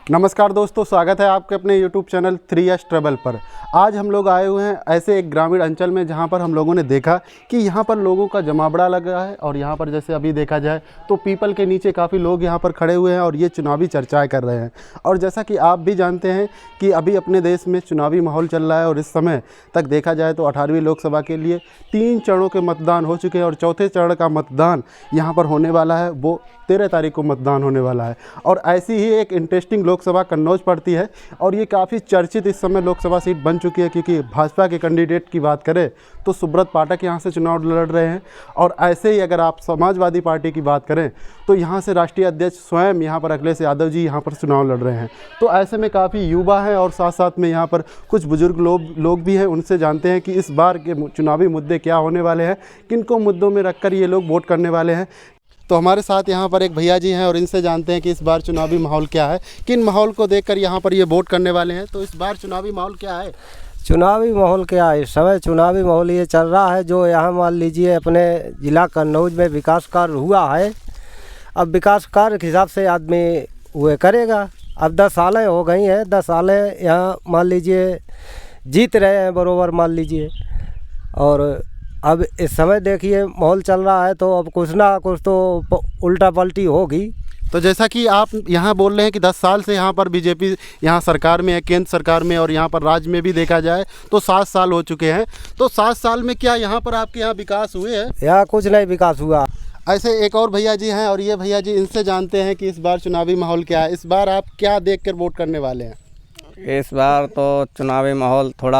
नमस्कार दोस्तों, स्वागत है आपके अपने YouTube चैनल 3S ट्रैवल पर। आज हम लोग आए हुए हैं ऐसे एक ग्रामीण अंचल में जहां पर हम लोगों ने देखा कि यहां पर लोगों का जमावड़ा लगा है और यहां पर जैसे अभी देखा जाए तो पीपल के नीचे काफ़ी लोग यहां पर खड़े हुए हैं और ये चुनावी चर्चाएं कर रहे हैं। और जैसा कि आप भी जानते हैं कि अभी अपने देश में चुनावी माहौल चल रहा है और इस समय तक देखा जाए तो 18वीं लोकसभा के लिए 3 चरणों के मतदान हो चुके हैं और चौथे चरण का मतदान यहाँ पर होने वाला है, वो 13 तारीख को मतदान होने वाला है। और ऐसी ही एक इंटरेस्टिंग लोकसभा कन्नौज पड़ती है और ये काफ़ी चर्चित इस समय लोकसभा सीट बन चुकी है, क्योंकि भाजपा के कैंडिडेट की बात करें तो सुब्रत पाठक यहाँ से चुनाव लड़ रहे हैं। और ऐसे ही अगर आप समाजवादी पार्टी की बात करें तो यहाँ से राष्ट्रीय अध्यक्ष स्वयं यहाँ पर अखिलेश यादव जी यहाँ पर चुनाव लड़ रहे हैं। तो ऐसे में काफ़ी युवा हैं और साथ साथ में यहाँ पर कुछ बुजुर्ग लोग भी हैं। उनसे जानते हैं कि इस बार के चुनावी मुद्दे क्या होने वाले हैं, किन को मुद्दों में रखकर ये लोग वोट करने वाले हैं। तो हमारे साथ यहाँ पर एक भैया जी हैं और इनसे जानते हैं कि इस बार चुनावी माहौल क्या है, किन माहौल को देखकर यहाँ पर ये वोट करने वाले हैं। तो इस बार चुनावी माहौल क्या है? चुनावी माहौल क्या है? इस समय चुनावी माहौल ये चल रहा है जो यहाँ मान लीजिए अपने ज़िला कन्नौज में विकास कार्य हुआ है। अब विकास कार्य के हिसाब से आदमी वो करेगा। अब 10 सालें हो गई हैं, 10 सालें यहाँ मान लीजिए जीत रहे हैं बरोबर मान लीजिए। और अब इस समय देखिए माहौल चल रहा है तो अब कुछ ना कुछ तो उल्टा पलटी होगी। तो जैसा कि आप यहाँ बोल रहे हैं कि 10 साल से यहाँ पर बीजेपी यहाँ सरकार में है, केंद्र सरकार में, और यहाँ पर राज्य में भी देखा जाए तो 7 साल हो चुके हैं। तो 7 साल में क्या यहाँ पर आपके यहाँ विकास हुए हैं? यहाँ कुछ नहीं विकास हुआ। ऐसे एक और भैया जी हैं और ये भैया जी, इनसे जानते हैं कि इस बार चुनावी माहौल क्या है। इस बार आप क्या देख कर वोट करने वाले हैं? इस बार तो चुनावी माहौल थोड़ा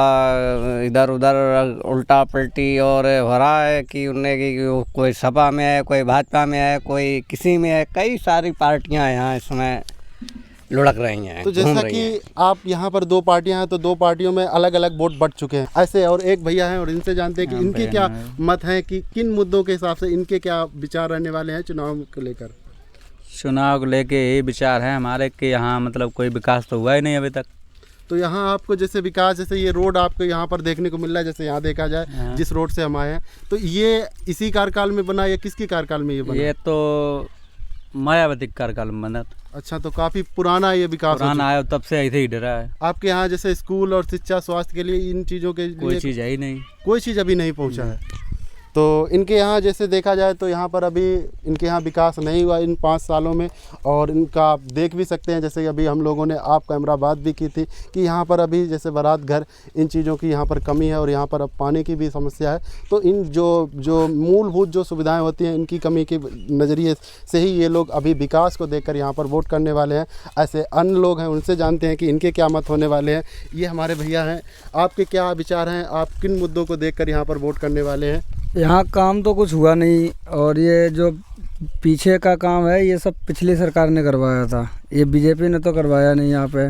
इधर उधर उल्टा पलटी और हो रहा है कि उनने की कोई सपा में है, कोई भाजपा में है, कोई किसी में है। कई सारी पार्टियां यहाँ इसमें लुढ़क रही हैं। तो जैसा कि आप यहाँ पर 2 पार्टियां हैं तो 2 पार्टियों में अलग अलग वोट बट चुके हैं। ऐसे और एक भैया हैं और इनसे जानते हैं कि इनके क्या मत हैं, कि किन मुद्दों के हिसाब से इनके क्या विचार रहने वाले हैं चुनाव को लेकर। चुनाव को लेके यही विचार है हमारे कि यहाँ मतलब कोई विकास तो हुआ ही नहीं अभी तक। तो यहाँ आपको जैसे विकास, जैसे ये रोड आपको यहाँ पर देखने को मिल रहा है, जैसे यहाँ देखा जाए जिस रोड से हम आए हैं, तो ये इसी कार्यकाल में बना या किसकी कार्यकाल में ये बना? ये तो मायावती कार्यकाल में बना। अच्छा, तो काफ़ी पुराना ये विकास पुराना आया, तब से ऐसे ही डरा है। आपके यहाँ जैसे स्कूल और शिक्षा स्वास्थ्य के लिए इन चीज़ों के कोई चीज़ है ही नहीं, कोई चीज़ अभी नहीं पहुँचा है। तो इनके यहाँ जैसे देखा जाए तो यहाँ पर अभी इनके यहाँ विकास नहीं हुआ इन 5 सालों में। और इनका आप देख भी सकते हैं, जैसे अभी हम लोगों ने आप कैमरा बात भी की थी कि यहाँ पर अभी जैसे बारात घर, इन चीज़ों की यहाँ पर कमी है और यहाँ पर अब पानी की भी समस्या है। तो इन जो मूलभूत जो सुविधाएं होती हैं, इनकी कमी के नज़रिए से ही ये लोग अभी विकास को देखकर यहाँ पर वोट करने वाले हैं। ऐसे अन्य लोग हैं, उनसे जानते हैं कि इनके क्या मत होने वाले हैं। ये हमारे भैया हैं, आपके क्या विचार हैं, आप किन मुद्दों को देखकर यहाँ पर वोट करने वाले हैं? यहाँ काम तो कुछ हुआ नहीं और ये जो पीछे का काम है ये सब पिछली सरकार ने करवाया था, ये बीजेपी ने तो करवाया नहीं। यहाँ पे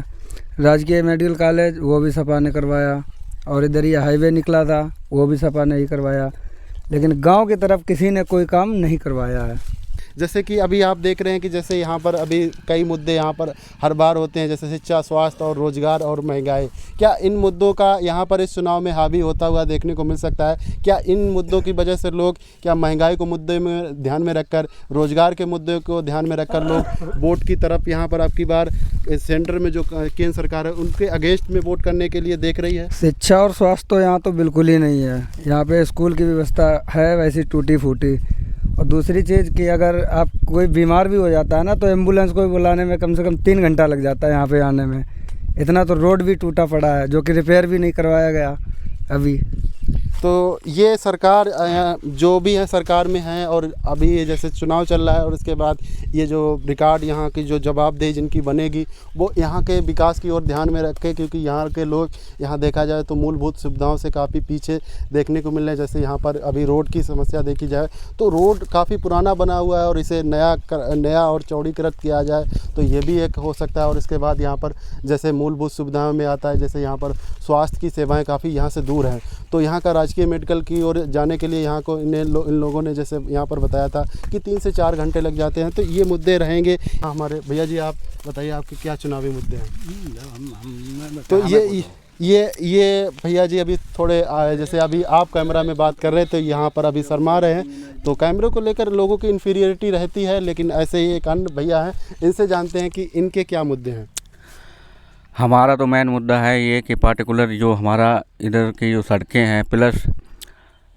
राजकीय मेडिकल कॉलेज वो भी सपा ने करवाया और इधर ये हाईवे निकला था वो भी सपा ने ही करवाया, लेकिन गांव की तरफ किसी ने कोई काम नहीं करवाया है। जैसे कि अभी आप देख रहे हैं कि जैसे यहाँ पर अभी कई मुद्दे यहाँ पर हर बार होते हैं, जैसे शिक्षा, स्वास्थ्य और रोजगार और महंगाई। क्या इन मुद्दों का यहाँ पर इस चुनाव में हावी होता हुआ देखने को मिल सकता है? क्या इन मुद्दों की वजह से लोग, क्या महंगाई को मुद्दे में ध्यान में रखकर, रोजगार के मुद्दे को ध्यान में रखकर लोग वोट की तरफ यहाँ पर अब की बार सेंटर में जो केंद्र सरकार है उनके अगेंस्ट में वोट करने के लिए देख रही है? शिक्षा और स्वास्थ्य तो यहाँ तो बिल्कुल ही नहीं है। यहाँ पे स्कूल की व्यवस्था है वैसी टूटी फूटी। और दूसरी चीज़ कि अगर आप कोई बीमार भी हो जाता है ना तो एम्बुलेंस को बुलाने में कम से कम 3 घंटा लग जाता है यहाँ पे आने में। इतना तो रोड भी टूटा पड़ा है जो कि रिपेयर भी नहीं करवाया गया अभी। तो ये सरकार जो भी है सरकार में है और अभी ये जैसे चुनाव चल रहा है और इसके बाद ये जो रिकॉर्ड यहाँ की जो जवाबदेही जिनकी बनेगी वो यहाँ के विकास की ओर ध्यान में रखे, क्योंकि यहाँ के लोग यहाँ देखा जाए तो मूलभूत सुविधाओं से काफ़ी पीछे देखने को मिल रहे हैं। जैसे यहाँ पर अभी रोड की समस्या देखी जाए तो रोड काफ़ी पुराना बना हुआ है और इसे नया और चौड़ीकृत किया जाए तो ये भी एक हो सकता है। और इसके बाद यहाँ पर जैसे मूलभूत सुविधाओं में आता है, जैसे यहाँ पर स्वास्थ्य की सेवाएँ काफ़ी यहाँ से दूर हैं, तो यहाँ का राजकीय मेडिकल की ओर जाने के लिए यहाँ को इन लोगों ने जैसे यहाँ पर बताया था कि 3 से 4 घंटे लग जाते हैं। तो ये मुद्दे रहेंगे। हमारे भैया जी आप बताइए आपके क्या चुनावी मुद्दे हैं? तो ये भैया जी अभी थोड़े जैसे अभी आप कैमरा में बात कर रहे थे, यहाँ पर अभी शर्मा रहे हैं, तो कैमरे को लेकर लोगों की इन्फीरियरिटी रहती है। लेकिन ऐसे ही एक अन्य भैया हैं, इनसे जानते हैं कि इनके क्या मुद्दे हैं। हमारा तो मेन मुद्दा है ये कि पार्टिकुलर जो हमारा इधर की जो सड़कें हैं प्लस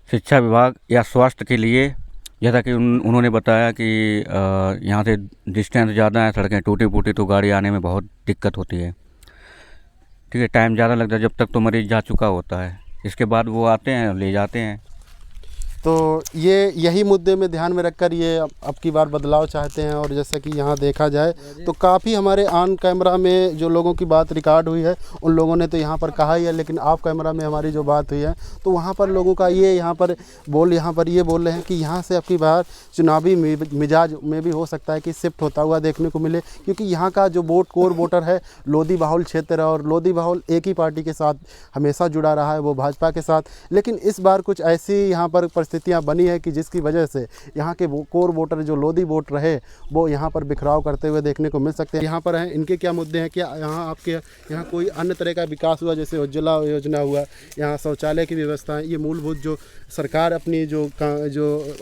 शिक्षा विभाग या स्वास्थ्य के लिए, जैसा कि उन्होंने बताया कि यहाँ से डिस्टेंस ज़्यादा है, सड़कें टूटी फूटी, तो गाड़ी आने में बहुत दिक्कत होती है। ठीक है, टाइम ज़्यादा लगता है, जब तक तो मरीज़ जा चुका होता है, इसके बाद वो आते हैं ले जाते हैं। तो ये यही मुद्दे में ध्यान में रखकर ये अब की बार बदलाव चाहते हैं। और जैसा कि यहाँ देखा जाए तो काफ़ी हमारे ऑन कैमरा में जो लोगों की बात रिकॉर्ड हुई है उन लोगों ने तो यहाँ पर कहा ही है, लेकिन ऑफ कैमरा में हमारी जो बात हुई है तो वहाँ पर लोगों का ये यहाँ पर ये बोल रहे हैं कि यहाँ से अब की बार चुनावी मिजाज में भी हो सकता है कि शिफ्ट होता हुआ देखने को मिले, क्योंकि यहाँ का जो कोर वोटर है लोधी बाहुल क्षेत्र है और लोधी बाहुल एक ही पार्टी के साथ हमेशा जुड़ा रहा है, वो भाजपा के साथ। लेकिन इस बार कुछ ऐसी यहाँ पर परिस्थितियाँ बनी है कि जिसकी वजह से यहाँ के कोर वोटर जो लोधी वोट रहे वो यहाँ पर बिखराव करते हुए देखने को मिल सकते हैं। यहाँ पर हैं, इनके क्या मुद्दे हैं, क्या यहाँ आपके यहाँ कोई अन्य तरह का विकास हुआ, जैसे उज्ज्वला योजना हुआ, यहाँ शौचालय की व्यवस्था है, ये मूलभूत जो सरकार अपनी जो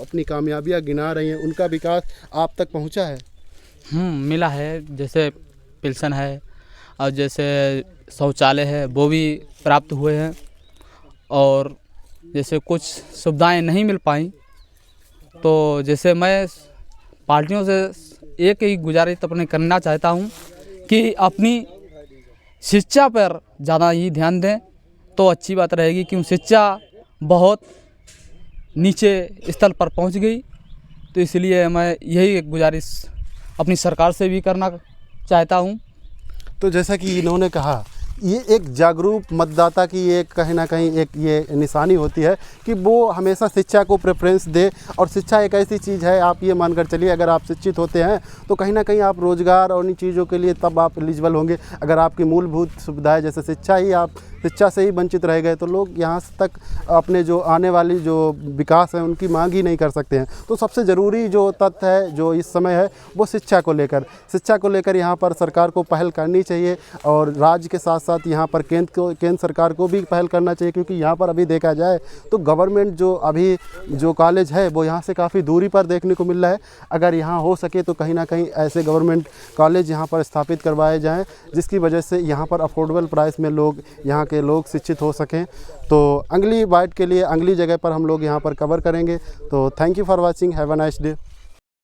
अपनी कामयाबियाँ गिना रही हैं उनका विकास आप तक पहुँचा है? मिला है, जैसे पेंशन है और जैसे शौचालय है वो भी प्राप्त हुए हैं, और जैसे कुछ सुविधाएं नहीं मिल पाई तो जैसे मैं पार्टियों से एक ही गुजारिश अपने करना चाहता हूं कि अपनी शिक्षा पर ज़्यादा ही ध्यान दें तो अच्छी बात रहेगी, क्योंकि शिक्षा बहुत नीचे स्तर पर पहुंच गई। तो इसलिए मैं यही गुजारिश अपनी सरकार से भी करना चाहता हूं। तो जैसा कि इन्होंने कहा, ये एक जागरूक मतदाता की ये कहीं ना कहीं एक ये निशानी होती है कि वो हमेशा शिक्षा को प्रेफरेंस दे। और शिक्षा एक ऐसी चीज़ है, आप ये मानकर चलिए, अगर आप शिक्षित होते हैं तो कहीं ना कहीं आप रोज़गार और इन चीज़ों के लिए तब आप एलिजिबल होंगे। अगर आपकी मूलभूत सुविधाएं जैसे शिक्षा से ही वंचित रह गए तो लोग यहाँ तक अपने जो आने वाली जो विकास है उनकी मांग ही नहीं कर सकते हैं। तो सबसे ज़रूरी जो तथ्य है जो इस समय है वो शिक्षा को लेकर यहाँ पर सरकार को पहल करनी चाहिए, और राज्य के साथ साथ यहाँ पर केंद्र सरकार को भी पहल करना चाहिए, क्योंकि यहाँ पर अभी देखा जाए तो गवर्नमेंट जो कॉलेज है वो यहाँ से काफ़ी दूरी पर देखने को मिल रहा है। अगर यहाँ हो सके तो कहीं ना कहीं ऐसे गवर्नमेंट कॉलेज यहाँ पर स्थापित करवाए जाएँ जिसकी वजह से यहाँ पर अफोर्डेबल प्राइस में यहाँ के लोग शिक्षित हो सकें। तो अगली बाइट के लिए अगली जगह पर हम लोग यहाँ पर कवर करेंगे। तो thank you for watching, have a nice day.